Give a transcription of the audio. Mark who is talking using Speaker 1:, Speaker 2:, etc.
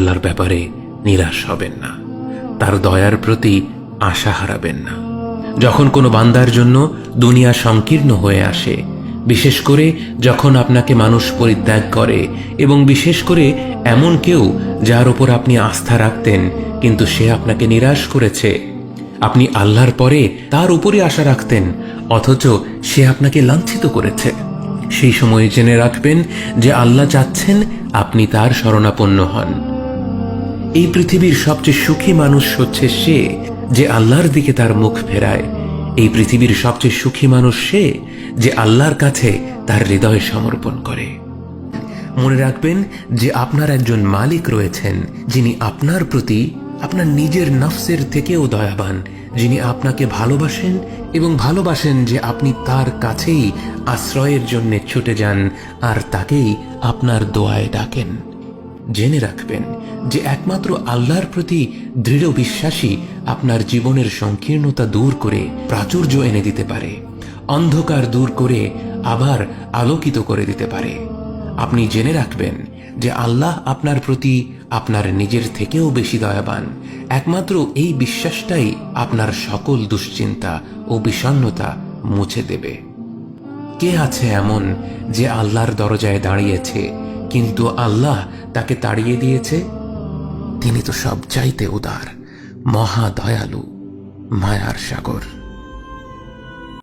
Speaker 1: আল্লাহর ব্যাপারে নিরাশ হবেন না, তার দয়ার প্রতি আশা হারাবেন না। যখন কোনো বান্দার জন্য দুনিয়া সংকীর্ণ হয়ে আসে, বিশেষ করে যখন আপনাকে মানুষ পরিত্যাগ করে, এবং বিশেষ করে এমন কেউ যার উপর আপনি আস্থা রাখতেন কিন্তু সে আপনাকে নিরাশ করেছে, আপনি আল্লাহর পরে তার উপরই আশা রাখতেন অথচ সে আপনাকে লাঞ্ছিত করেছে, সেই সময়ে জেনে রাখবেন যে আল্লাহ চাচ্ছেন আপনি তার শরণাপন্ন হন। এই পৃথিবীর সবচেয়ে সুখী মানুষ হচ্ছে সে যে আল্লাহর দিকে তার মুখ ফেরায়। এই পৃথিবীর সবচেয়ে সুখী মানুষ সে যে আল্লাহর কাছে তার হৃদয় সমর্পণ করে। মনে রাখবেন যে আপনার একজন মালিক রয়েছেন যিনি আপনার প্রতি আপনার নিজের নফসের থেকেও দয়াবান, যিনি আপনাকে ভালোবাসেন এবং ভালোবাসেন যে আপনি তার কাছেই আশ্রয়ের জন্য ছুটে যান আর তাকেই আপনার দোয়ায় ডাকেন। জেনে রাখবেন যে একমাত্র আল্লাহর প্রতি দৃঢ় বিশ্বাসী আপনার জীবনের সংকীর্ণতা দূর করে প্রাচুর্য এনে দিতে পারে, অন্ধকার দূর করে আবার আলোকিত করে দিতে পারে। আপনি জেনে রাখবেন যে আল্লাহ আপনার প্রতি আপনার নিজের থেকেও বেশি দয়াবান। একমাত্র এই বিশ্বাসটাই আপনার সকল দুশ্চিন্তা ও বিষণ্ণতা মুছে দেবে। কে আছে এমন যে আল্লাহর দরজায় দাঁড়িয়েছে কিন্তু আল্লাহ তাকে তাড়িয়ে দিয়েছে? তিনি তো সবচাইতে উদার, মহা দয়ালু, মায়ার সাগর।